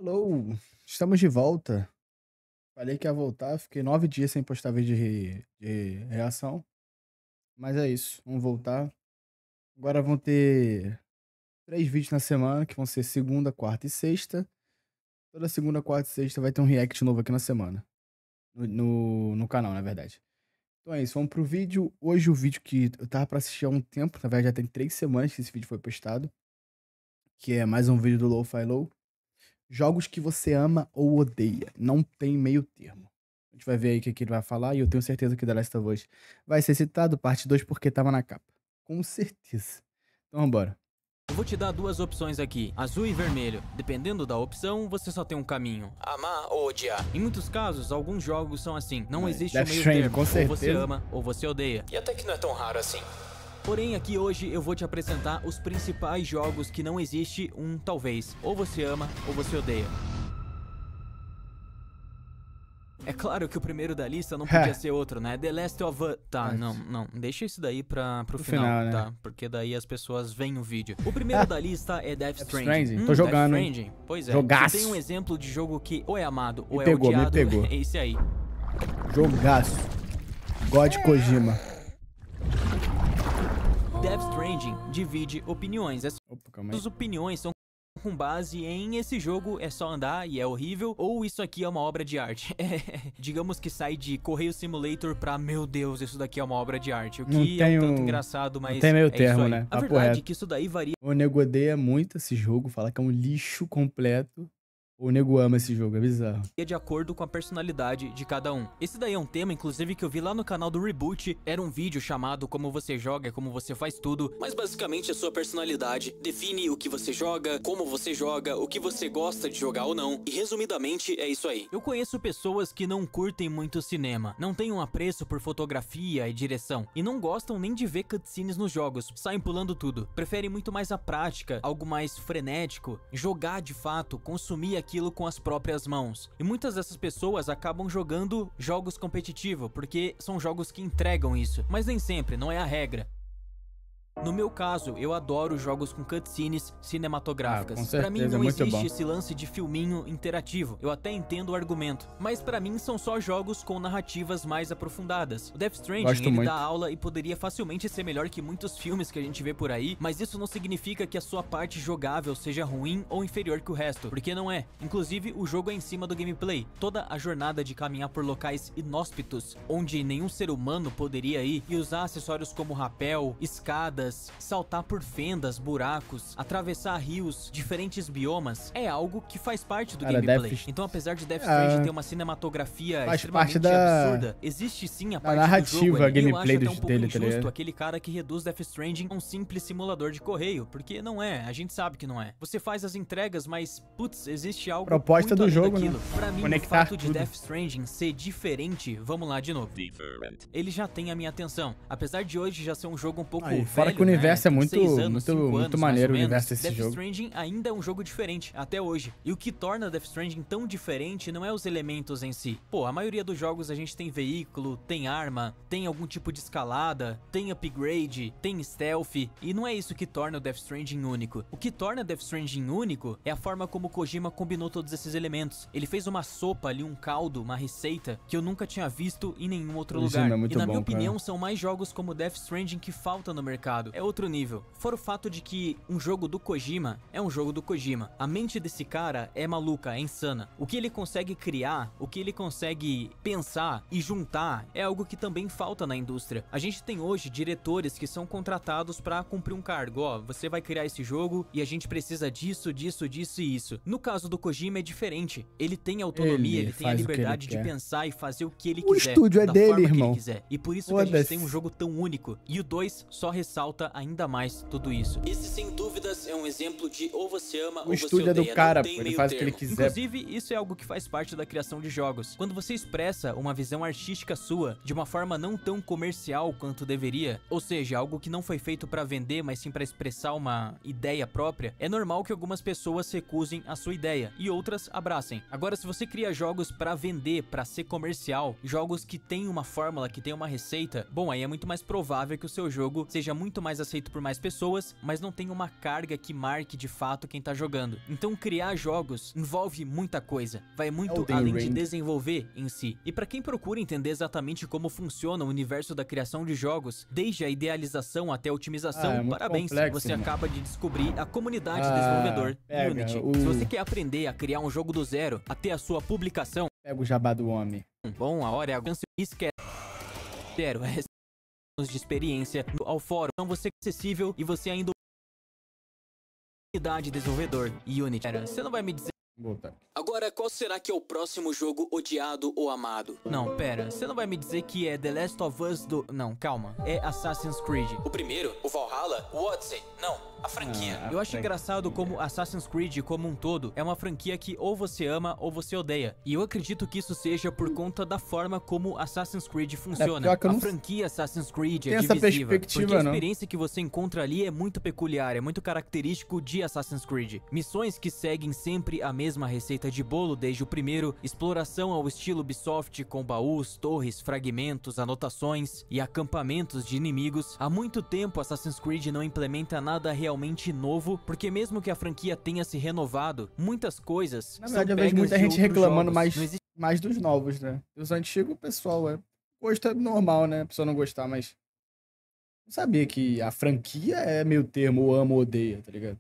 Alô, estamos de volta. Falei que ia voltar, fiquei 9 dias sem postar vídeo de reação, mas é isso, vamos voltar. Agora vão ter 3 vídeos na semana, que vão ser segunda, quarta e sexta. Toda segunda, quarta e sexta vai ter um react novo aqui na semana, no canal, na verdade. Então é isso, vamos pro vídeo. Hoje o vídeo que eu tava pra assistir há um tempo, na verdade já tem 3 semanas que esse vídeo foi postado, que é mais um vídeo do Lo-Fi Low. Jogos que você ama ou odeia. Não tem meio termo. A gente vai ver aí o que ele vai falar e eu tenho certeza que The Last of Us vai ser citado, parte 2, porque tava na capa. Com certeza. Então vambora. Eu vou te dar duas opções aqui, azul e vermelho. Dependendo da opção, você só tem um caminho: amar ou odiar. Em muitos casos, alguns jogos são assim. Não existe um Death meio Stranding, termo. com Ou certeza. você ama ou você odeia. E até que não é tão raro assim. Porém, aqui hoje eu vou te apresentar os principais jogos que não existe um talvez. Ou você ama ou você odeia. É claro que o primeiro da lista não podia ser outro, né? The Last of Us... Tá, não. Deixa isso daí pro final, né? tá? Porque daí as pessoas veem o vídeo. O primeiro da lista é Death Stranding. Tô jogando, Death Stranding? Pois é. Jogaço. Se tem um exemplo de jogo que ou é amado ou Me é pegou, odiado, me pegou. é esse aí. Jogaço. God Kojima. Death Stranding divide opiniões. Opa, calma aí. As opiniões são com base em esse jogo é só andar e é horrível, ou isso aqui é uma obra de arte. Digamos que sai de Correio Simulator pra, meu Deus, isso daqui é uma obra de arte. O que é um tanto engraçado, mas não tem meio é termo, isso aí. né? A verdade é que isso daí varia. O nego odeia muito esse jogo, fala que é um lixo completo. O nego ama esse jogo, é bizarro. De acordo com a personalidade de cada um. Esse daí é um tema, inclusive, que eu vi lá no canal do Reboot. Era um vídeo chamado Como Você Joga, Como Você Faz Tudo. Mas basicamente a sua personalidade define o que você joga, como você joga, o que você gosta de jogar ou não. E resumidamente é isso aí. Eu conheço pessoas que não curtem muito cinema, não têm um apreço por fotografia e direção, e não gostam nem de ver cutscenes nos jogos, saem pulando tudo. Preferem muito mais a prática, algo mais frenético, jogar de fato, consumir aquilo com as próprias mãos. E muitas dessas pessoas acabam jogando jogos competitivos, porque são jogos que entregam isso, mas nem sempre, não é a regra. No meu caso, eu adoro jogos com cutscenes cinematográficas. Pra mim não existe esse lance de filminho interativo. Eu até entendo o argumento, mas pra mim são só jogos com narrativas mais aprofundadas. O Death Stranding, ele dá aula e poderia facilmente ser melhor que muitos filmes que a gente vê por aí, mas isso não significa que a sua parte jogável seja ruim ou inferior que o resto, porque não é. Inclusive, o jogo é em cima do gameplay. Toda a jornada de caminhar por locais inóspitos, onde nenhum ser humano poderia ir, e usar acessórios como rapel, escadas, saltar por fendas, buracos, atravessar rios, diferentes biomas, é algo que faz parte do gameplay. Então, apesar de Death Stranding ter uma cinematografia extremamente absurda, existe sim a parte narrativa, do jogo ali. gameplay Eu acho até um pouco dele, injusto aquele cara que reduz Death Stranding a um simples simulador de correio, porque não é, a gente sabe que não é. Você faz as entregas, mas, putz, existe algo proposta do jogo, daquilo. né? Pra mim, o fato de Death Stranding ser diferente, vamos lá de novo. Ele já tem a minha atenção. Apesar de hoje já ser um jogo um pouco velho, que o universo é muito maneiro, o universo desse Death jogo. Stranding ainda é um jogo diferente, até hoje. E o que torna Death Stranding tão diferente não é os elementos em si. Pô, a maioria dos jogos a gente tem veículo, tem arma, tem algum tipo de escalada, tem upgrade, tem stealth, e não é isso que torna o Death Stranding único. O que torna Death Stranding único é a forma como Kojima combinou todos esses elementos. Ele fez uma sopa ali, um caldo, uma receita que eu nunca tinha visto em nenhum outro lugar. E na minha opinião, são mais jogos como Death Stranding que falta no mercado. É outro nível. Fora o fato de que um jogo do Kojima é um jogo do Kojima. A mente desse cara é maluca, é insana. O que ele consegue criar, o que ele consegue pensar e juntar é algo que também falta na indústria. A gente tem hoje diretores que são contratados pra cumprir um cargo. Ó, você vai criar esse jogo e a gente precisa disso, disso, disso e isso. No caso do Kojima é diferente. Ele tem autonomia, ele tem a liberdade de pensar e fazer o que ele quiser. O estúdio é dele, irmão. E por isso que a gente tem um jogo tão único. E o 2 só ressalta ainda mais tudo isso. Esse, sem dúvidas, é um exemplo de ou você ama ou você odeia. O estúdio é do cara, ele faz o que ele quiser. Inclusive, isso é algo que faz parte da criação de jogos. Quando você expressa uma visão artística sua de uma forma não tão comercial quanto deveria, ou seja, algo que não foi feito pra vender, mas sim pra expressar uma ideia própria, é normal que algumas pessoas recusem a sua ideia e outras abracem. Agora, se você cria jogos pra vender, pra ser comercial, jogos que tem uma fórmula, que tem uma receita, bom, aí é muito mais provável que o seu jogo seja muito mais aceito por mais pessoas, mas não tem uma cara carga que marque de fato quem tá jogando. Então criar jogos envolve muita coisa, vai muito além de desenvolver em si. E pra quem procura entender exatamente como funciona o universo da criação de jogos, desde a idealização até a otimização, parabéns, complexo, você irmão. acaba de descobrir a comunidade desenvolvedor Unity. Se você quer aprender a criar um jogo do zero até a sua publicação, pega o jabá do homem. Bom, a hora é agora. Esquece. Zero anos de experiência ao fórum. Então você é acessível e você ainda comunidade desenvolvedor Unity. Você não vai me dizer. Agora, qual será que é o próximo jogo odiado ou amado? Não, pera, você não vai me dizer que é The Last of Us do... Não, calma, é Assassin's Creed. O primeiro? O Valhalla? O Odyssey? Não, a franquia. Eu acho engraçado como Assassin's Creed como um todo é uma franquia que ou você ama ou você odeia. E eu acredito que isso seja por conta da forma como Assassin's Creed funciona. A franquia Assassin's Creed é divisiva, porque a experiência que você encontra ali é muito peculiar, é muito característico de Assassin's Creed. Missões que seguem sempre a mesma receita de bolo desde o primeiro, exploração ao estilo Ubisoft com baús, torres, fragmentos, anotações e acampamentos de inimigos. Há muito tempo Assassin's Creed não implementa nada realmente novo, porque mesmo que a franquia tenha se renovado, muitas coisas na verdade, eu vejo muita gente reclamando mais dos novos, né? Os antigos, o pessoal gosto é normal, né? A pessoa não gostar, mas não sabia que a franquia é meio termo, ou ama ou odeia, tá ligado?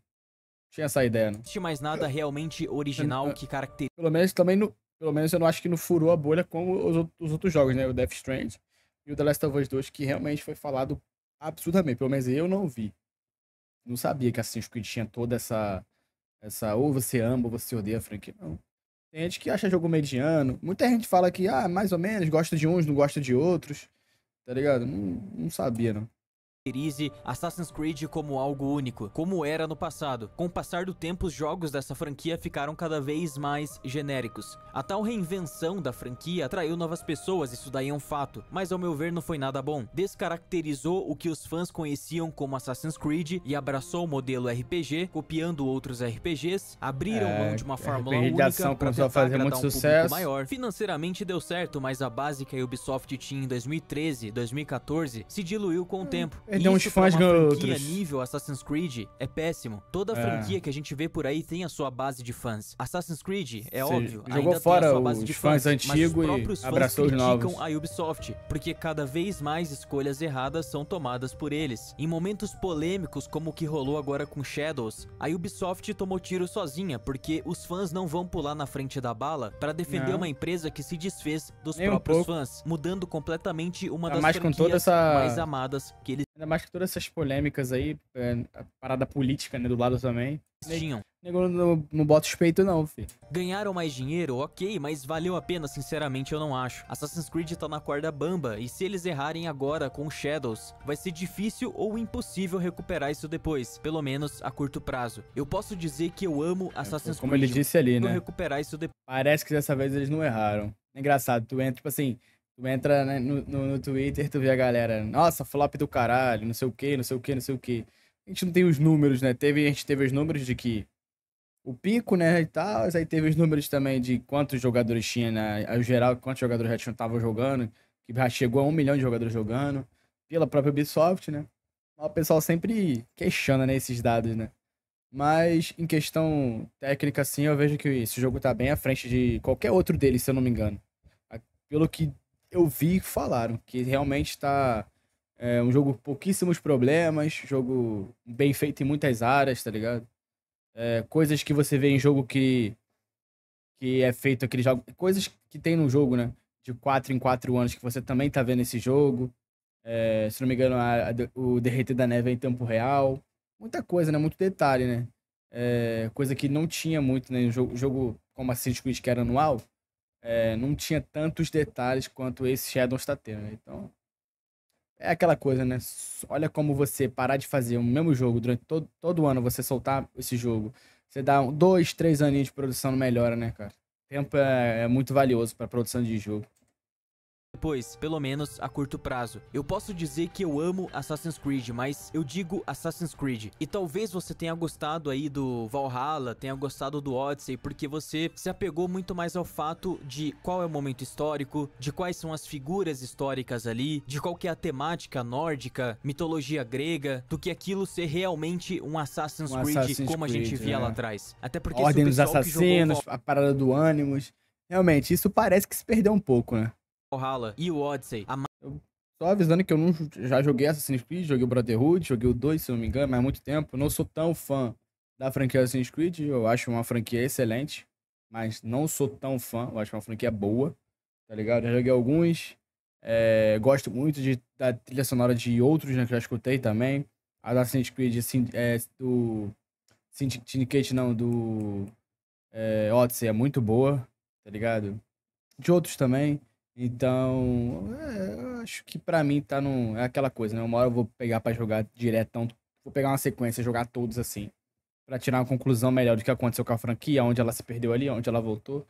Tinha essa ideia, não. Não existe mais nada realmente original que caracteriza. Pelo menos eu não acho que não furou a bolha como os outros jogos, né? O Death Stranding e o The Last of Us 2, que realmente foi falado absurdamente. Pelo menos eu não vi. Não sabia que Assassin's Creed tinha toda essa ou você ama ou você odeia a franquia. Não. Tem gente que acha jogo mediano. Muita gente fala que, mais ou menos, gosta de uns, não gosta de outros. Tá ligado? Não sabia, não. Assassin's Creed como algo único, como era no passado. Com o passar do tempo, os jogos dessa franquia ficaram cada vez mais genéricos. A tal reinvenção da franquia atraiu novas pessoas, isso daí é um fato, mas ao meu ver não foi nada bom. Descaracterizou o que os fãs conheciam como Assassin's Creed e abraçou o modelo RPG, copiando outros RPGs, abriram mão de uma fórmula única para tentar fazer muito sucesso. Maior. Financeiramente deu certo, mas a base que a Ubisoft tinha em 2013, 2014 se diluiu com o tempo. Perdeu uns fãs outros. Nível Assassin's Creed é péssimo. Toda franquia que a gente vê por aí tem a sua base de fãs. Assassin's Creed, óbvio, jogou ainda fora tem a sua base de fãs antigos e abraçou os novos. Criticam a Ubisoft, porque cada vez mais escolhas erradas são tomadas por eles. Em momentos polêmicos como o que rolou agora com Shadows, a Ubisoft tomou tiro sozinha, porque os fãs não vão pular na frente da bala para defender uma empresa que se desfez dos próprios fãs, mudando completamente uma das franquias mais amadas que eles ainda mais que todas essas polêmicas aí, a parada política, né, do lado também. tinham. Nego não bota os peitos não, filho. Ganharam mais dinheiro, ok, mas valeu a pena, sinceramente eu não acho. Assassin's Creed tá na corda bamba, e se eles errarem agora com Shadows, vai ser difícil ou impossível recuperar isso depois, pelo menos a curto prazo. Eu posso dizer que eu amo Assassin's Creed. Como ele disse ali, né? Recuperar isso depois. Parece que dessa vez eles não erraram. É engraçado, tu entra, tipo assim, tu entra, né, no Twitter, tu vê a galera, nossa, flop do caralho, não sei o que, não sei o que, não sei o que. A gente não tem os números, né? A gente teve os números de que o pico, né, e tal, aí teve os números também de quantos jogadores tinha, né, no geral, quantos jogadores já estavam jogando, que já chegou a 1 milhão de jogadores jogando, pela própria Ubisoft, né. Mas o pessoal sempre questiona, né, esses dados, né. Mas, em questão técnica, assim, eu vejo que esse jogo tá bem à frente de qualquer outro deles, se eu não me engano. Pelo que eu vi, falaram que realmente tá um jogo com pouquíssimos problemas, jogo bem feito em muitas áreas, tá ligado? Coisas que você vê em jogo que é feito aquele jogo, coisas que tem no jogo, né? De 4 em 4 anos que você também tá vendo esse jogo. Se não me engano, o derreter da neve é em tempo real. Muita coisa, né? Muito detalhe, né? Coisa que não tinha muito, né? No jogo como Assassin's Creed, que era anual, não tinha tantos detalhes quanto esse Shadows está tendo, né? Então, é aquela coisa, né? Olha como você parar de fazer o mesmo jogo durante todo ano, você soltar esse jogo. Você dá 2, 3 aninhos de produção, não melhora, né, cara? O tempo é muito valioso para produção de jogo. depois, pelo menos a curto prazo. Eu posso dizer que eu amo Assassin's Creed, mas eu digo Assassin's Creed. E talvez você tenha gostado aí do Valhalla, tenha gostado do Odyssey, porque você se apegou muito mais ao fato de qual é o momento histórico, de quais são as figuras históricas ali, de qual que é a temática nórdica, mitologia grega, do que aquilo ser realmente um Assassin's Creed como a gente via lá atrás. Até porque a Ordem dos Assassinos, a parada do Animus. Realmente, isso parece que se perdeu um pouco, né? Valhalla e o Odyssey, Só avisando que eu não já joguei Assassin's Creed, joguei o Brotherhood, joguei o 2, se eu não me engano, mas há muito tempo. Não sou tão fã da franquia Assassin's Creed, eu acho uma franquia excelente, mas não sou tão fã, eu acho uma franquia boa, tá ligado? Já joguei alguns, gosto muito da trilha sonora de outros, né, que já escutei também. A da Assassin's Creed, assim, do Syndicate, não, do Odyssey é muito boa, tá ligado? De outros também. Então, eu acho que pra mim tá no. É aquela coisa, né? Uma hora eu vou pegar pra jogar diretão. Vou pegar uma sequência, jogar todos assim. Pra tirar uma conclusão melhor do que aconteceu com a franquia, onde ela se perdeu ali, onde ela voltou.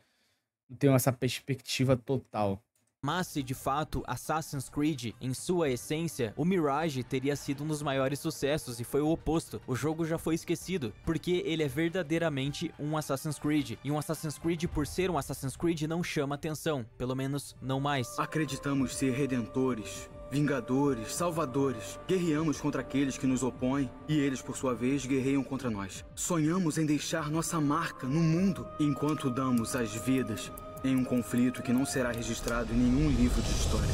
Não tenho essa perspectiva total. Mas se de fato Assassin's Creed, em sua essência, o Mirage teria sido um dos maiores sucessos e foi o oposto. O jogo já foi esquecido, porque ele é verdadeiramente um Assassin's Creed. E um Assassin's Creed, por ser um Assassin's Creed, não chama atenção, pelo menos não mais. Acreditamos ser redentores, vingadores, salvadores. Guerreamos contra aqueles que nos opõem e eles, por sua vez, guerreiam contra nós. Sonhamos em deixar nossa marca no mundo enquanto damos as vidas em um conflito que não será registrado em nenhum livro de história.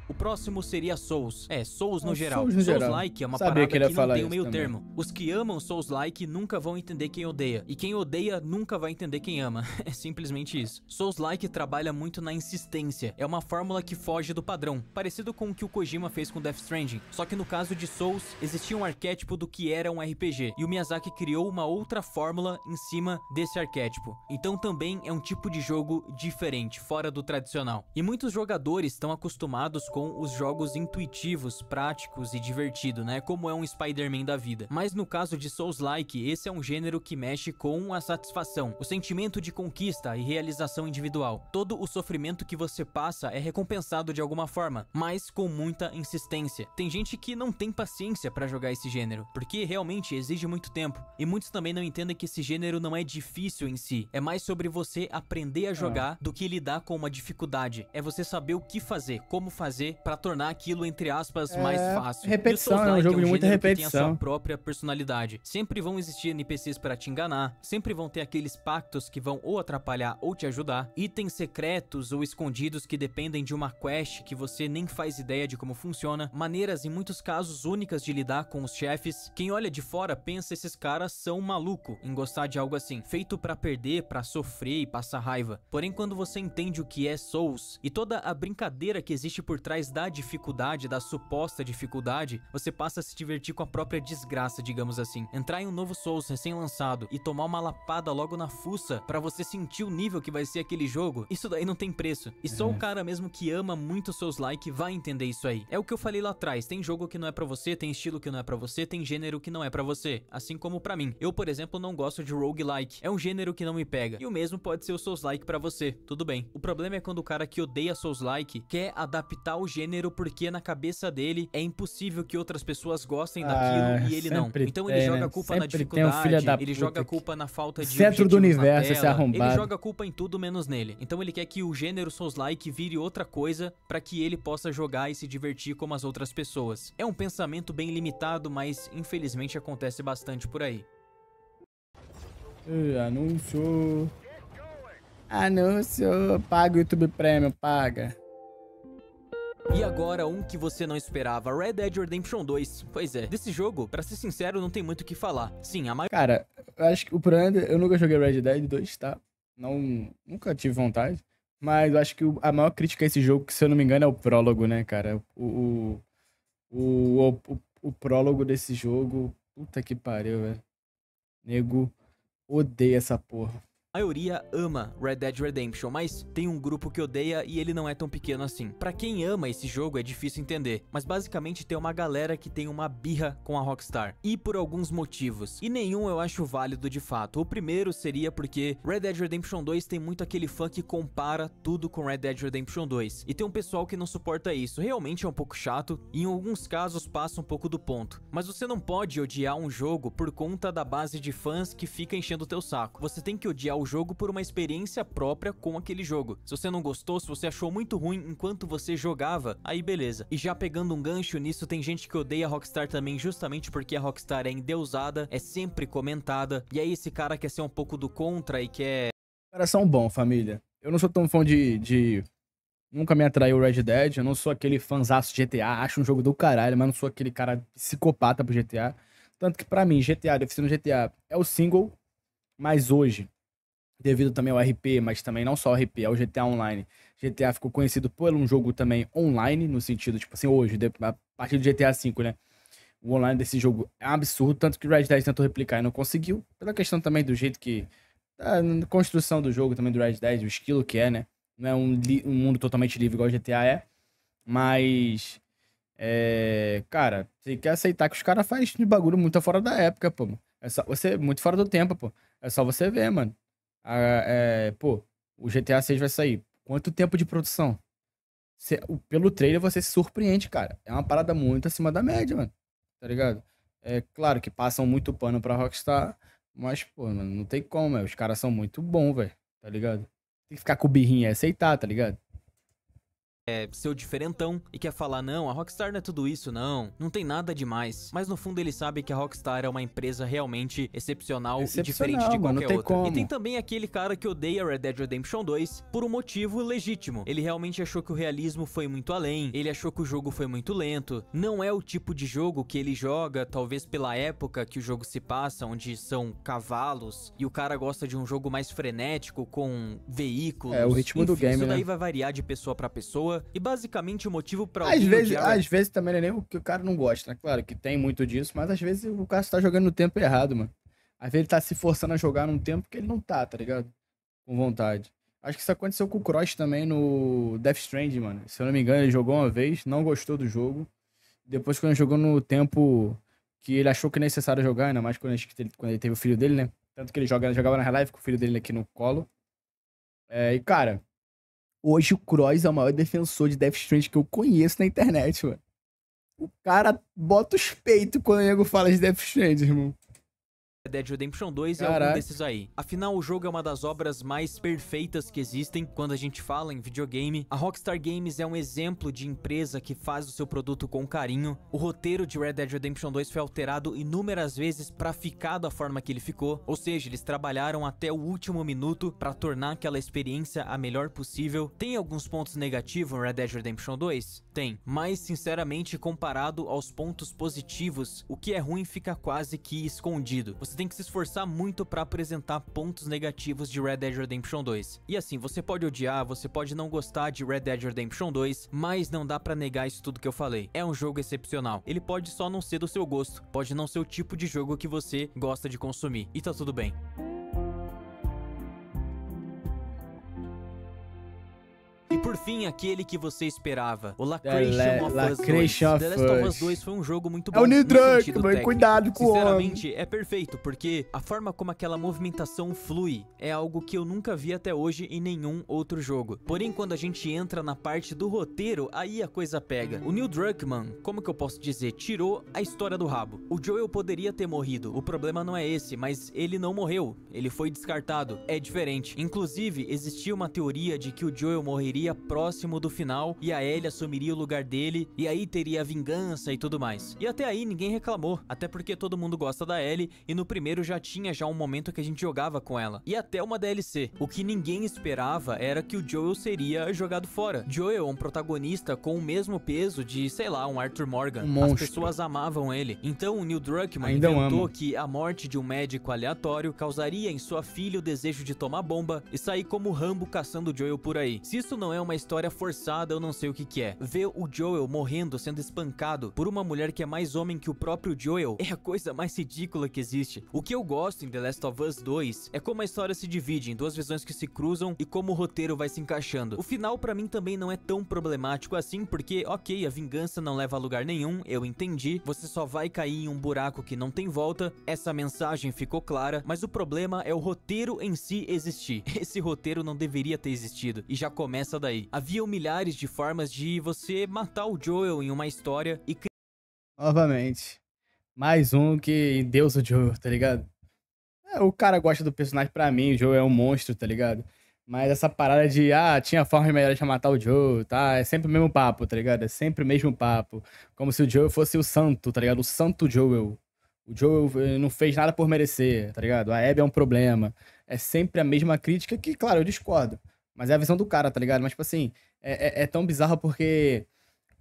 O próximo seria Souls. Souls no geral. Souls no geral. Souls-like é uma Sabia parada que ele ia que não falar tem o isso meio também. termo. Os que amam Souls-like nunca vão entender quem odeia. E quem odeia nunca vai entender quem ama. É simplesmente isso. Souls-like trabalha muito na insistência. É uma fórmula que foge do padrão, parecido com o que o Kojima fez com Death Stranding. Só que no caso de Souls, existia um arquétipo do que era um RPG. E o Miyazaki criou uma outra fórmula em cima desse arquétipo. Então também é um tipo de jogo diferente, fora do tradicional. E muitos jogadores estão acostumados com os jogos intuitivos, práticos e divertidos, né? Como é um Spider-Man da vida. Mas no caso de Souls-like, esse é um gênero que mexe com a satisfação, o sentimento de conquista e realização individual. Todo o sofrimento que você passa é recompensado de alguma forma, mas com muita insistência. Tem gente que não tem paciência pra jogar esse gênero, porque realmente exige muito tempo. E muitos também não entendem que esse gênero não é difícil em si. É mais sobre você aprender a jogar do que lidar com uma dificuldade. É você saber o que fazer, como fazer pra tornar aquilo, entre aspas, mais fácil. Repetição, é um jogo de muita repetição. Que tem a sua própria personalidade. Sempre vão existir NPCs para te enganar, sempre vão ter aqueles pactos que vão ou atrapalhar ou te ajudar, itens secretos ou escondidos que dependem de uma quest que você nem faz ideia de como funciona, maneiras em muitos casos únicas de lidar com os chefes. Quem olha de fora pensa esses caras são maluco em gostar de algo assim, feito pra perder, pra sofrer e passar raiva. Porém, quando você entende o que é Souls e toda a brincadeira que existe por trás da dificuldade, da suposta dificuldade, você passa a se divertir com a própria desgraça, digamos assim. Entrar em um novo Souls recém-lançado e tomar uma lapada logo na fuça pra você sentir o nível que vai ser aquele jogo, isso daí não tem preço. E só o cara mesmo que ama muito Souls-like vai entender isso aí. É o que eu falei lá atrás, tem jogo que não é pra você, tem estilo que não é pra você, tem gênero que não é pra você. Assim como pra mim. Eu, por exemplo, não gosto de roguelike. É um gênero que não me pega. E o mesmo pode ser o Souls-like pra você. Tudo bem. O problema é quando o cara que odeia Souls-like quer adaptar o gênero porque na cabeça dele é impossível que outras pessoas gostem daquilo e ele não. Então ele joga a culpa na dificuldade, ele joga a culpa na falta de centro do universo, esse arrombado. Ele joga a culpa em tudo menos nele. Então ele quer que o gênero Souls-like vire outra coisa pra que ele possa jogar e se divertir como as outras pessoas. É um pensamento bem limitado, mas infelizmente acontece bastante por aí. Anúncio. Anúncio. Paga o YouTube Premium, paga. E agora, um que você não esperava, Red Dead Redemption 2. Pois é, desse jogo, pra ser sincero, não tem muito o que falar. Sim, a maioria... Cara, eu acho que o problema eu nunca joguei Red Dead 2, tá? Nunca tive vontade. Mas eu acho que a maior crítica a esse jogo, que se eu não me engano, é o prólogo, né, cara? O prólogo desse jogo, puta que pariu, velho. Nego odeia essa porra. A maioria ama Red Dead Redemption, mas tem um grupo que odeia e ele não é tão pequeno assim. Pra quem ama esse jogo é difícil entender, mas basicamente tem uma galera que tem uma birra com a Rockstar, e por alguns motivos, e nenhum eu acho válido de fato. O primeiro seria porque Red Dead Redemption 2 tem muito aquele fã que compara tudo com Red Dead Redemption 2, e tem um pessoal que não suporta isso. Realmente é um pouco chato, e em alguns casos passa um pouco do ponto, mas você não pode odiar um jogo por conta da base de fãs que fica enchendo o teu saco. Você tem que odiar o jogo por uma experiência própria com aquele jogo. Se você não gostou, se você achou muito ruim enquanto você jogava, aí beleza. E já pegando um gancho nisso, tem gente que odeia a Rockstar também justamente porque a Rockstar é endeusada, é sempre comentada, e aí esse cara quer ser um pouco do contra e quer... Os caras são bons, família. Eu não sou tão fã de... Nunca me atraiu o Red Dead, eu não sou aquele fanzaço de GTA, acho um jogo do caralho, mas não sou aquele cara psicopata pro GTA. Tanto que pra mim, GTA, definindo GTA, é o single, mas hoje, devido também ao RP, mas também não só ao RP, é o GTA Online. GTA ficou conhecido por um jogo também online, no sentido, tipo assim, hoje, a partir do GTA V, né? O online desse jogo é um absurdo, tanto que o Red Dead tentou replicar e não conseguiu, pela questão também do jeito que... a construção do jogo também do Red Dead, o estilo que é, né? Não é um mundo totalmente livre igual o GTA é, mas... cara, você quer aceitar que os caras fazem de bagulho muito fora da época, pô. É só você... Muito fora do tempo, pô. É só você ver, mano. Pô, o GTA 6 vai sair. Quanto tempo de produção? Pelo trailer você se surpreende, cara. É uma parada muito acima da média, mano. Tá ligado? É claro que passam muito pano pra Rockstar, mas, pô, mano, não tem como, velho. Os caras são muito bons, velho. Tá ligado? Tem que ficar com o birrinho e aceitar, tá ligado? Seu diferentão e quer falar, não, a Rockstar não é tudo isso, não tem nada demais. Mas no fundo ele sabe que a Rockstar é uma empresa realmente excepcional e diferente de mano, qualquer outra. como. E tem também aquele cara que odeia Red Dead Redemption 2 por um motivo legítimo. Ele realmente achou que o realismo foi muito além, ele achou que o jogo foi muito lento, não é o tipo de jogo que ele joga, talvez pela época que o jogo se passa, onde são cavalos, e o cara gosta de um jogo mais frenético, com veículos. O ritmo do game, isso daí né? vai variar de pessoa pra pessoa. E basicamente o motivo pra Às vezes também não é nem o que o cara não gosta, né? Claro que tem muito disso, mas às vezes o cara tá jogando no tempo errado, mano. Às vezes ele tá se forçando a jogar num tempo que ele não tá ligado? Com vontade. Acho que isso aconteceu com o Cross também no Death Stranding, mano. Se eu não me engano, ele jogou uma vez, não gostou do jogo. Depois, quando ele jogou no tempo que ele achou que é necessário jogar, ainda mais quando ele teve o filho dele, né? Tanto que ele jogava na live com o filho dele aqui no colo. E, cara... Hoje o Cross é o maior defensor de Death Stranding que eu conheço na internet, mano. O cara bota os peitos quando o nego fala de Death Stranding, irmão. Red Dead Redemption 2 é algum desses aí. Afinal, o jogo é uma das obras mais perfeitas que existem quando a gente fala em videogame. A Rockstar Games é um exemplo de empresa que faz o seu produto com carinho. O roteiro de Red Dead Redemption 2 foi alterado inúmeras vezes pra ficar da forma que ele ficou. Ou seja, eles trabalharam até o último minuto pra tornar aquela experiência a melhor possível. Tem alguns pontos negativos em Red Dead Redemption 2? Tem. Mas, sinceramente, comparado aos pontos positivos, o que é ruim fica quase que escondido. Você tem que se esforçar muito pra apresentar pontos negativos de Red Dead Redemption 2. E assim, você pode odiar, você pode não gostar de Red Dead Redemption 2, mas não dá pra negar isso tudo que eu falei. É um jogo excepcional. Ele pode só não ser do seu gosto, pode não ser o tipo de jogo que você gosta de consumir. E tá tudo bem. E por fim, aquele que você esperava, o Lacration of Us 2. The Last of Us 2 foi um jogo muito bom. É o Neil Druckmann, cuidado com o homem. Sinceramente, é perfeito, porque a forma como aquela movimentação flui é algo que eu nunca vi até hoje em nenhum outro jogo. Porém, quando a gente entra na parte do roteiro, aí a coisa pega. O Neil Druckmann, como que eu posso dizer, tirou a história do rabo. O Joel poderia ter morrido, o problema não é esse, mas ele não morreu, ele foi descartado. É diferente. Inclusive, existia uma teoria de que o Joel morreria próximo do final e a Ellie assumiria o lugar dele e aí teria vingança e tudo mais. E até aí ninguém reclamou, até porque todo mundo gosta da Ellie e no primeiro já tinha um momento que a gente jogava com ela. E até uma DLC. O que ninguém esperava era que o Joel seria jogado fora. Joel é um protagonista com o mesmo peso de, sei lá, um Arthur Morgan. As pessoas amavam ele. Então o Neil Druckmann inventou que a morte de um médico aleatório causaria em sua filha o desejo de tomar bomba e sair como Rambo caçando o Joel por aí. Se isso não é uma história forçada, eu não sei o que é. Ver o Joel morrendo, sendo espancado por uma mulher que é mais homem que o próprio Joel, é a coisa mais ridícula que existe. O que eu gosto em The Last of Us 2 é como a história se divide em duas visões que se cruzam e como o roteiro vai se encaixando. O final pra mim também não é tão problemático assim, porque ok, a vingança não leva a lugar nenhum, eu entendi, você só vai cair em um buraco que não tem volta, essa mensagem ficou clara, mas o problema é o roteiro em si existir. Esse roteiro não deveria ter existido, e já começa daí. Havia milhares de formas de você matar o Joel em uma história e... Novamente. Mais um que Deus o Joel, tá ligado? O cara gosta do personagem pra mim, o Joel é um monstro, tá ligado? Mas essa parada de, tinha forma melhor de matar o Joel, tá? É sempre o mesmo papo, tá ligado? É sempre o mesmo papo. Como se o Joel fosse o santo, tá ligado? O santo Joel. O Joel não fez nada por merecer, tá ligado? A Abby é um problema. É sempre a mesma crítica que, claro, eu discordo. Mas é a visão do cara, tá ligado? Mas, tipo assim, é tão bizarro porque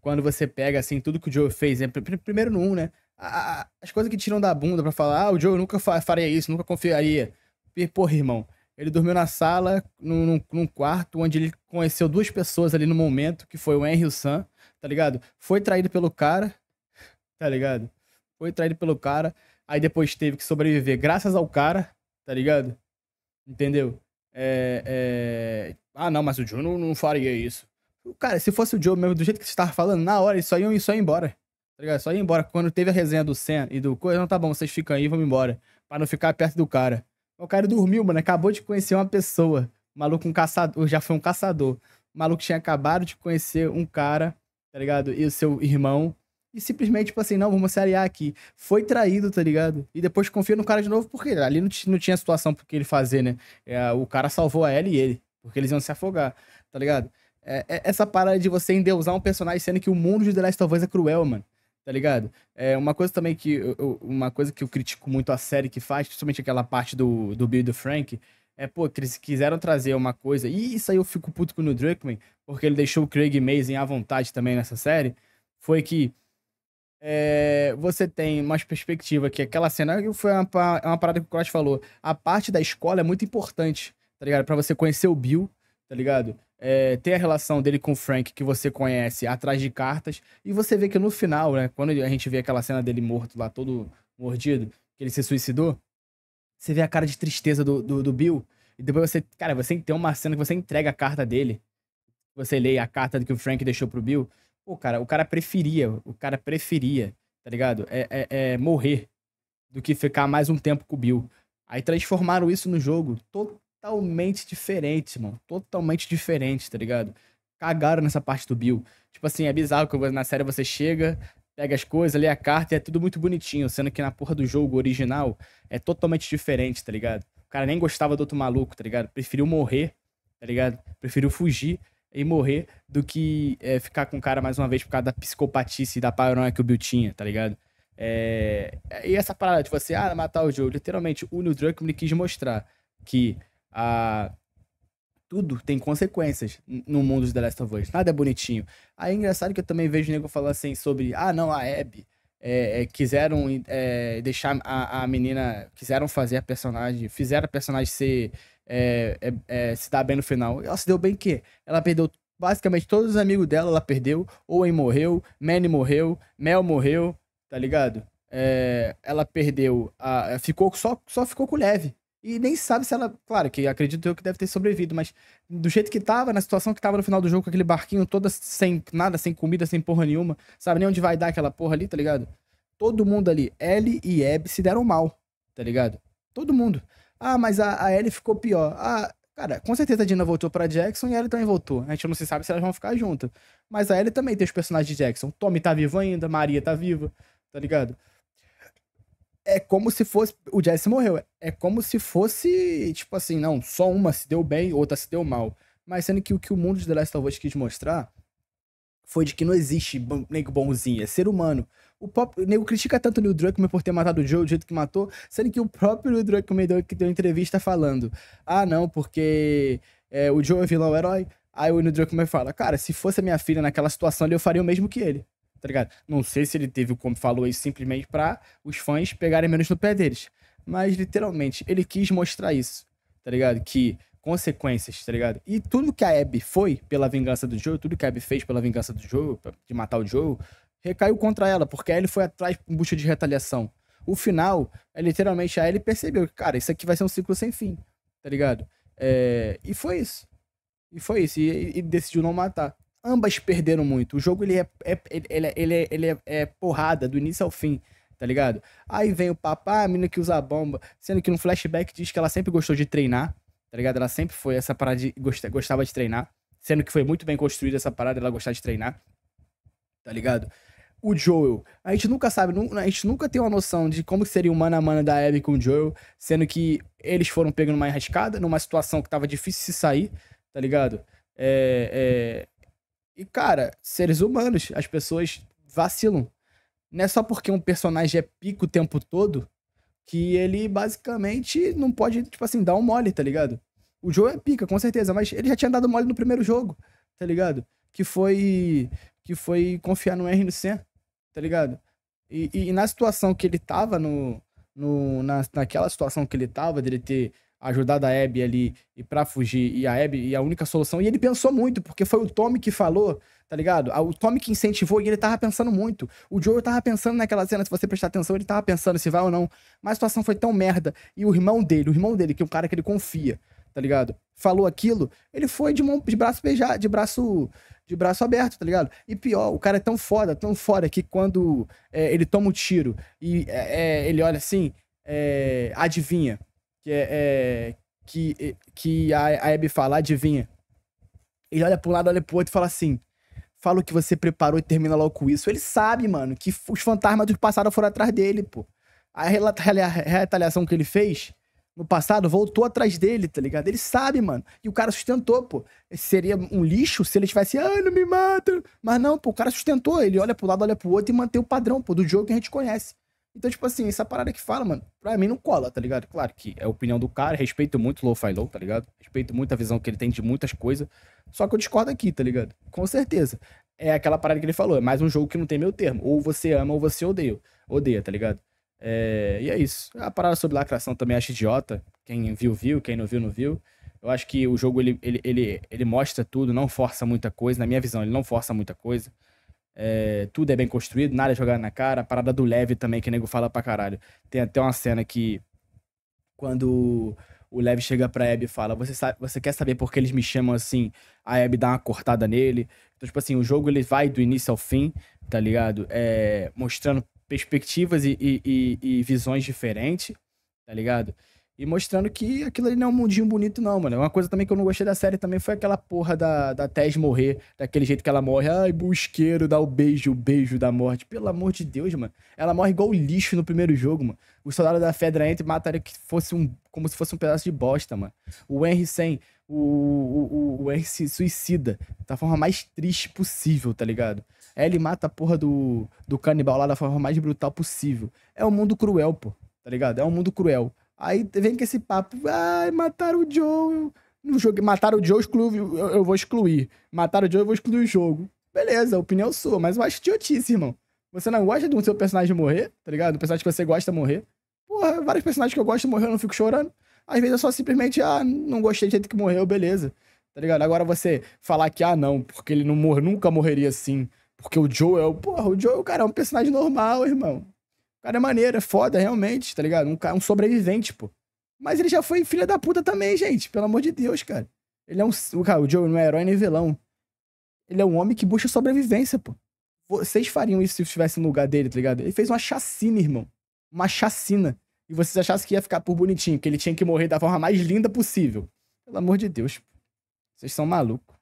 quando você pega, assim, tudo que o Joel fez, primeiro no 1, né? As coisas que tiram da bunda pra falar, o Joel nunca faria isso, nunca confiaria. E, porra, irmão, ele dormiu na sala, num quarto, onde ele conheceu duas pessoas ali no momento, que foi o Henry e o Sam, tá ligado? Foi traído pelo cara, tá ligado? Foi traído pelo cara, aí depois teve que sobreviver graças ao cara, tá ligado? Entendeu? Não, mas o Joe não faria isso. Cara, se fosse o Joe mesmo, do jeito que você tava falando, na hora, eles só iam embora. Tá ligado? Só ia embora. Quando teve a resenha do Sam e do coisa, não, tá bom, vocês ficam aí, vamos embora. Pra não ficar perto do cara. O cara dormiu, mano, acabou de conhecer uma pessoa. O maluco, um caçador, já foi um caçador. O maluco tinha acabado de conhecer um cara, tá ligado? E o seu irmão. E simplesmente, tipo assim, não, vamos se aliar aqui. Foi traído, tá ligado? E depois confia no cara de novo, porque ali não tinha situação pro que ele fazer, né? O cara salvou a ela e ele, porque eles iam se afogar, tá ligado? Essa parada de você endeusar um personagem, sendo que o mundo de The Last of Us é cruel, mano. Tá ligado? Uma coisa também que uma coisa que eu critico muito a série que faz, principalmente aquela parte do Bill e do Frank, que eles quiseram trazer uma coisa, e isso aí eu fico puto com o Neil Druckmann, porque ele deixou o Craig Mazin à vontade também nessa série, foi que você tem uma perspectiva que aquela cena foi uma parada que o Cross falou, a parte da escola é muito importante, tá ligado? Pra você conhecer o Bill, tá ligado? Ter a relação dele com o Frank, que você conhece, atrás de cartas, e você vê que no final, né, quando a gente vê aquela cena dele morto lá, todo mordido, que ele se suicidou, você vê a cara de tristeza do Bill, e depois você tem uma cena que você entrega a carta dele, você lê a carta que o Frank deixou pro Bill, pô, cara, o cara preferia, tá ligado? Morrer do que ficar mais um tempo com o Bill. Aí transformaram isso no jogo totalmente diferente, mano. Totalmente diferente, tá ligado? Cagaram nessa parte do Bill. Tipo assim, é bizarro que na série você chega, pega as coisas, lê a carta e é tudo muito bonitinho, sendo que na porra do jogo original é totalmente diferente, tá ligado? O cara nem gostava do outro maluco, tá ligado? Preferiu morrer, tá ligado? Preferiu fugir e morrer do que ficar com o cara mais uma vez por causa da psicopatice e da paranoia que o Bill tinha, tá ligado? E essa parada de você, matar o Joe, literalmente, o Neil Druckmann quis mostrar que tudo tem consequências no mundo de The Last of Us. Nada é bonitinho. Aí é engraçado que eu também vejo o nego falando assim sobre, não, a Abby quiseram deixar a menina, quiseram fazer a personagem, fizeram a personagem se dar bem no final. Ela se deu bem que ela perdeu basicamente todos os amigos dela, ela perdeu. Owen morreu, Manny morreu, Mel morreu, tá ligado? Ela perdeu, só ficou com o Lev. E nem sabe se ela... Claro que acredito eu que deve ter sobrevivido, mas do jeito que tava, na situação que tava no final do jogo, com aquele barquinho toda sem nada, sem comida, sem porra nenhuma, sabe nem onde vai dar aquela porra ali, tá ligado? Todo mundo ali, Ellie e Abby se deram mal, tá ligado? Todo mundo. Mas a Ellie ficou pior. Cara, com certeza a Dina voltou pra Jackson e a Ellie também voltou. A gente não se sabe se elas vão ficar juntas. Mas a Ellie também tem os personagens de Jackson. Tommy tá vivo ainda, Maria tá viva, tá ligado? É como se fosse... O Jesse morreu. É como se fosse, tipo assim, não, só uma se deu bem, outra se deu mal. Mas sendo que o que o mundo de The Last of Us quis mostrar foi de que não existe nego bonzinho, é ser humano. O nego critica tanto o Neil Druckmann por ter matado o Joe do jeito que matou, sendo que o próprio Neil Druckmann deu entrevista falando, não, porque o Joe é vilão, é herói. Aí o Neil Druckmann fala, cara, se fosse a minha filha naquela situação ali, eu faria o mesmo que ele. Tá ligado? Não sei se ele teve como falou isso simplesmente pra os fãs pegarem menos no pé deles. Mas, literalmente, ele quis mostrar isso. Tá ligado? Que consequências, tá ligado? E tudo que a Abby foi pela vingança do Joel, tudo que a Abby fez pela vingança do Joel, de matar o Joel, recaiu contra ela, porque a Ellie foi atrás em busca de retaliação. O final, é literalmente a Ellie percebeu que, cara, isso aqui vai ser um ciclo sem fim, tá ligado? E foi isso. E foi isso. E decidiu não matar. Ambas perderam muito. O jogo, ele é porrada do início ao fim, tá ligado? Aí vem o papo, a menina que usa a bomba, sendo que no flashback diz que ela sempre gostou de treinar, tá ligado? Ela sempre foi essa parada de gostava de treinar, sendo que foi muito bem construída essa parada, ela gostava de treinar, tá ligado? O Joel, a gente nunca sabe, a gente nunca tem uma noção de como seria o mano a mano da Abby com o Joel, sendo que eles foram pegando uma enrascada, numa situação que tava difícil de se sair, tá ligado? E, cara, seres humanos, as pessoas vacilam. Não é só porque um personagem é pico o tempo todo que ele basicamente não pode, tipo assim, dar um mole, tá ligado? O Joel é pica, com certeza, mas ele já tinha dado mole no primeiro jogo, tá ligado? Que foi confiar no Henry e no Sam, tá ligado? E na situação que ele tava, naquela situação que ele tava, dele ter ajudado a Abby ali e pra fugir, e a Abby, e a única solução, e ele pensou muito, porque foi o Tommy que falou, tá ligado? O Tommy que incentivou, e ele tava pensando muito. O Joel tava pensando naquela cena, se você prestar atenção, ele tava pensando se vai ou não. Mas a situação foi tão merda, e o irmão dele, que é um cara que ele confia, tá ligado? Falou aquilo, ele foi de braço beijado, de braço aberto, tá ligado? E pior, o cara é tão foda, que quando ele toma o tiro e ele olha assim, adivinha, que a Abby fala, adivinha. Ele olha pra um lado, olha pro outro e fala assim, fala o que você preparou e termina logo com isso. Ele sabe, mano, que os fantasmas do passado foram atrás dele, pô. A retaliação que ele fez no passado voltou atrás dele, tá ligado? Ele sabe, mano. E o cara sustentou, pô. Seria um lixo se ele tivesse, não me mata. Mas não, pô, o cara sustentou. Ele olha pro lado, olha pro outro e mantém o padrão, pô, do jogo que a gente conhece. Então, tipo assim, essa parada que fala, mano, pra mim não cola, tá ligado? Claro que é a opinião do cara, respeito muito o Lo-Fi Low, tá ligado? Respeito muito a visão que ele tem de muitas coisas. Só que eu discordo aqui, tá ligado? Com certeza. É aquela parada que ele falou, é mais um jogo que não tem meu termo. Ou você ama ou você odeia, tá ligado? E é isso. A parada sobre lacração também acho idiota. Quem viu, quem não viu, não viu. Eu acho que o jogo, ele mostra tudo, não força muita coisa. Na minha visão, ele não força muita coisa. Tudo é bem construído, nada é jogado na cara. A parada do Lev também, que o nego fala pra caralho. Tem até uma cena que, quando o Lev chega pra Abby e fala, você quer saber por que eles me chamam assim? A Abby dá uma cortada nele. Então, tipo assim, o jogo ele vai do início ao fim, tá ligado? Mostrando perspectivas e visões diferentes, tá ligado? E mostrando que aquilo ali não é um mundinho bonito, não, mano. Uma coisa também que eu não gostei da série também foi aquela porra da Tess morrer, daquele jeito que ela morre. Ai, busqueiro, dá o beijo da morte. Pelo amor de Deus, mano. Ela morre igual lixo no primeiro jogo, mano. O soldado da Fedra entra e mata ela como se fosse um pedaço de bosta, mano. O Henry o Henry se suicida da forma mais triste possível, tá ligado? Ele mata a porra do canibal lá da forma mais brutal possível. É um mundo cruel, pô, tá ligado? É um mundo cruel. Aí vem com esse papo, mataram o Joe no jogo. Mataram o Joe, eu vou excluir. Mataram o Joe, eu vou excluir o jogo. Beleza, opinião sua, mas eu acho idiotice, irmão. Você não gosta de um seu personagem morrer, tá ligado? Um personagem que você gosta morrer. Porra, vários personagens que eu gosto de morrer, eu não fico chorando. Às vezes eu só simplesmente, não gostei do jeito que morreu, beleza. Tá ligado? Agora você falar que, não, porque ele nunca morreria assim. Porque o Joe o Joe, cara, é um personagem normal, irmão. O cara é maneiro, é foda, realmente, tá ligado? Um sobrevivente, pô. Mas ele já foi filha da puta também, gente. Pelo amor de Deus, cara. Ele é o Joe não é herói nem vilão. Ele é um homem que busca sobrevivência, pô. Vocês fariam isso se estivesse no lugar dele, tá ligado? Ele fez uma chacina, irmão. Uma chacina. E vocês achassem que ia ficar por bonitinho, que ele tinha que morrer da forma mais linda possível. Pelo amor de Deus, pô. Vocês são malucos.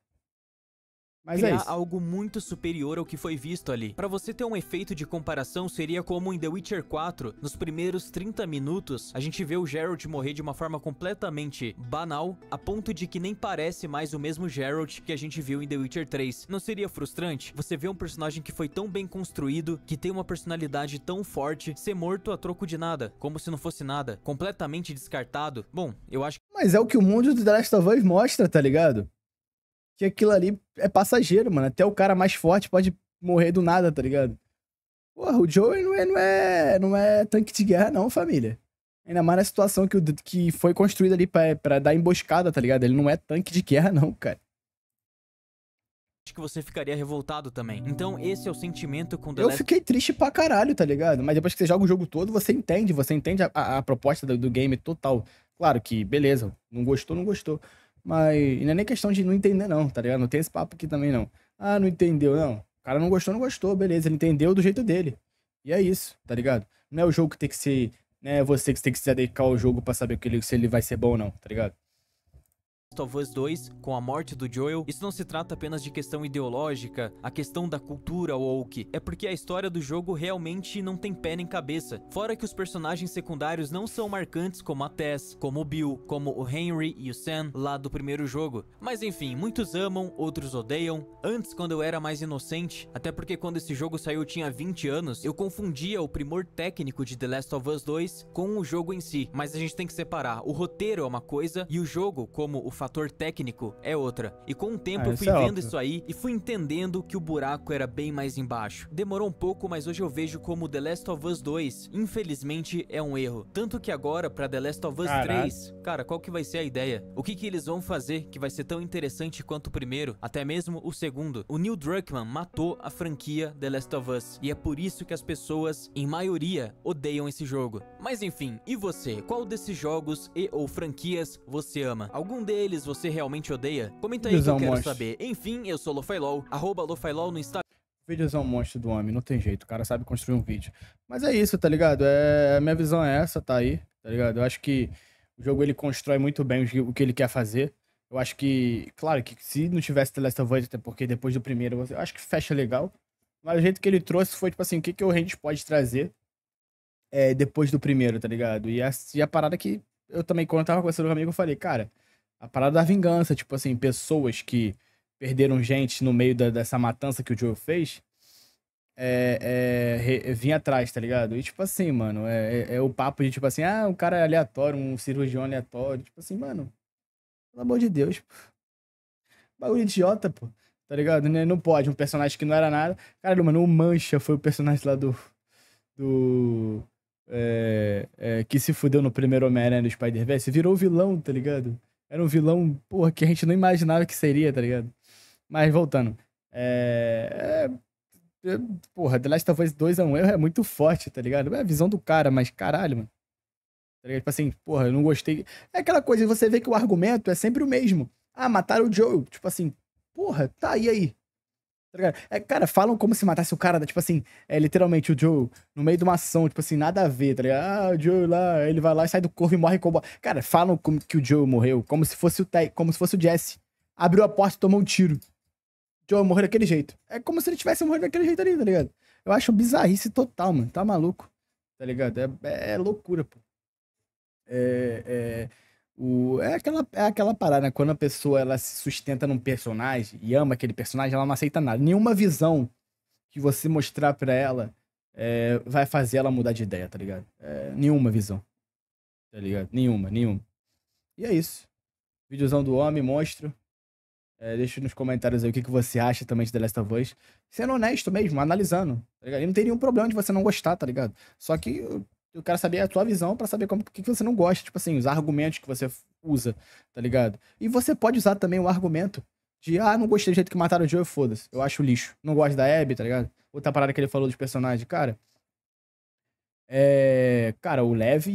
Mas criar algo muito superior ao que foi visto ali. Pra você ter um efeito de comparação, seria como em The Witcher 4, nos primeiros 30 minutos, a gente vê o Geralt morrer de uma forma completamente banal, a ponto de que nem parece mais o mesmo Geralt que a gente viu em The Witcher 3. Não seria frustrante você ver um personagem que foi tão bem construído, que tem uma personalidade tão forte, ser morto a troco de nada, como se não fosse nada, completamente descartado? Bom, eu acho que... Mas é o que o mundo do The Last of Us mostra, tá ligado? Que aquilo ali é passageiro, mano. Até o cara mais forte pode morrer do nada, tá ligado? Porra, o Joey não é tanque de guerra, não, família. Ainda mais na situação que foi construída ali pra dar emboscada, tá ligado? Ele não é tanque de guerra, não, cara. Acho que você ficaria revoltado também. Então esse é o sentimento com The Eu Last fiquei triste pra caralho, tá ligado? Mas depois que você joga o jogo todo, você entende a proposta do game total. Claro que, beleza, não gostou, não gostou. Mas não é nem questão de não entender, não, tá ligado? Não tem esse papo aqui também, não. Ah, não entendeu, não. O cara não gostou, não gostou, beleza. Ele entendeu do jeito dele. E é isso, tá ligado? Não é o jogo que tem que ser, né? Você que tem que se adequar ao jogo pra saber se ele vai ser bom ou não, tá ligado? of Us 2, com a morte do Joel, isso não se trata apenas de questão ideológica, a questão da cultura woke, é porque a história do jogo realmente não tem pé nem cabeça. Fora que os personagens secundários não são marcantes como a Tess, como o Bill, como o Henry e o Sam lá do primeiro jogo. Mas enfim, muitos amam, outros odeiam. Antes, quando eu era mais inocente, até porque quando esse jogo saiu eu tinha 20 anos, eu confundia o primor técnico de The Last of Us 2 com o jogo em si. Mas a gente tem que separar, o roteiro é uma coisa e o jogo, como o fator técnico, é outra. E com o tempo eu fui vendo isso aí e fui entendendo que o buraco era bem mais embaixo. Demorou um pouco, mas hoje eu vejo como The Last of Us 2, infelizmente, é um erro. Tanto que agora, pra The Last of Us 3, cara, qual que vai ser a ideia? O que eles vão fazer que vai ser tão interessante quanto o primeiro, até mesmo o segundo? O Neil Druckmann matou a franquia The Last of Us, e é por isso que as pessoas, em maioria, odeiam esse jogo. Mas enfim, e você? Qual desses jogos e ou franquias você ama? Algum deles você realmente odeia? Comenta aí que eu quero saber. Enfim, eu sou Lofailol, @Lofailol no Instagram. Vídeozão monstro do homem, não tem jeito, o cara sabe construir um vídeo. Mas é isso, tá ligado? A minha visão é essa, tá aí, tá ligado? Eu acho que o jogo ele constrói muito bem o que ele quer fazer. Eu acho que, claro, que se não tivesse The Last of Us, até porque depois do primeiro, eu acho que fecha legal. Mas o jeito que ele trouxe foi, tipo assim, o que a gente pode trazer depois do primeiro, tá ligado? E a parada que eu também, quando eu tava conversando com um amigo, eu falei, cara, a parada da vingança, tipo assim, pessoas que perderam gente no meio dessa matança que o Joel fez, vinha atrás, tá ligado? E tipo assim, mano, é o papo de tipo assim, um cara é aleatório, um cirurgião aleatório, tipo assim, mano, pelo amor de Deus, pô. Bagulho idiota, pô, tá ligado? Não pode, um personagem que não era nada. Caralho, mano, o Mancha foi o personagem lá do que se fudeu no primeiro Homem-Aranha do Spider-Verse, virou vilão, tá ligado? Era um vilão, porra, que a gente não imaginava que seria, tá ligado? Mas voltando. Porra, The Last of Us 2 é um erro, é muito forte, tá ligado? É a visão do cara, mas caralho, mano. Tá ligado? Tipo assim, porra, eu não gostei. É aquela coisa, você vê que o argumento é sempre o mesmo. Ah, mataram o Joe. Tipo assim, porra, tá, e aí? Tá ligado? Cara, falam como se matasse o cara, tipo assim, literalmente o Joe, no meio de uma ação, tipo assim, nada a ver, tá ligado? Ah, o Joe lá, ele vai lá e sai do corpo e morre com o... Cara, falam como que o Joe morreu, como se fosse como se fosse o Jesse. Abriu a porta e tomou um tiro. O Joe morreu daquele jeito. É como se ele tivesse morrido daquele jeito ali, tá ligado? Eu acho bizarrice total, mano. Tá maluco? Tá ligado? É loucura, pô. É aquela parada, né? Quando a pessoa ela se sustenta num personagem e ama aquele personagem, ela não aceita nada. Nenhuma visão que você mostrar pra ela vai fazer ela mudar de ideia, tá ligado? Nenhuma visão, tá ligado? Nenhuma. E é isso. Videozão do homem, monstro. Deixa nos comentários aí o que você acha também de The Last of Us. Sendo honesto mesmo, analisando, tá ligado? E não tem nenhum problema de você não gostar, tá ligado? Só que eu quero saber a tua visão pra saber o que você não gosta. Tipo assim, os argumentos que você usa, tá ligado? E você pode usar também o argumento de, não gostei do jeito que mataram o Joe, foda-se. Eu acho lixo. Não gosto da Abby, tá ligado? Outra parada que ele falou dos personagens, cara. Cara, o Lev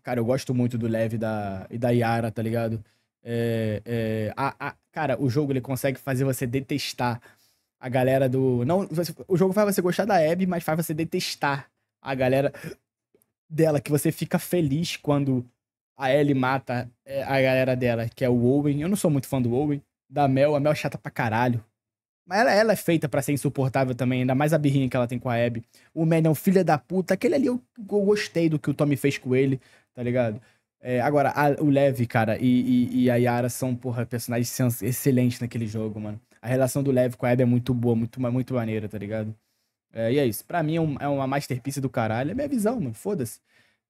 Cara, eu gosto muito do Lev e da Yara, tá ligado? Cara, o jogo ele consegue fazer você detestar a galera do. Não, o jogo faz você gostar da Abby, mas faz você detestar a galera dela, que você fica feliz quando a Ellie mata a galera dela, que é o Owen. Eu não sou muito fã do Owen. Da Mel, a Mel é chata pra caralho. Mas ela é feita pra ser insuportável também, ainda mais a birrinha que ela tem com a Abby. O Man é um filho da puta. Aquele ali eu gostei do que o Tommy fez com ele, tá ligado? Agora, o Lev, cara, e a Yara são, porra, personagens excelentes naquele jogo, mano. A relação do Lev com a Abby é muito boa, muito maneira, tá ligado? E é isso. Pra mim é uma masterpiece do caralho. É minha visão, mano. Foda-se.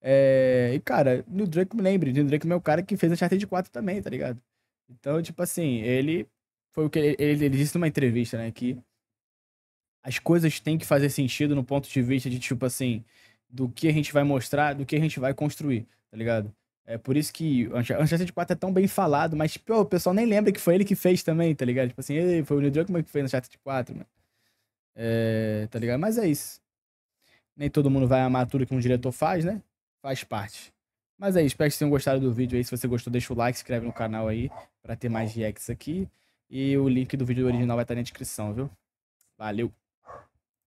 E, cara, Neil Druckmann, me lembre. Neil Druckmann é o cara que fez a Uncharted 4 também, tá ligado? Então, tipo assim, ele foi o que ele disse numa entrevista, né? Que as coisas têm que fazer sentido no ponto de vista de, tipo assim, do que a gente vai mostrar, do que a gente vai construir, tá ligado? É por isso que o Uncharted 4 é tão bem falado, mas, tipo, o pessoal nem lembra que foi ele que fez também, tá ligado? Tipo assim, "Ei, foi o Neil Druckmann que fez no Uncharted 4, mano. Tá ligado? Mas é isso. Nem todo mundo vai amar tudo que um diretor faz, né? Faz parte. Mas é isso, espero que vocês tenham gostado do vídeo aí. Se você gostou, deixa o like, se inscreve no canal aí pra ter mais reacts aqui. E o link do vídeo original vai estar na descrição, viu? Valeu!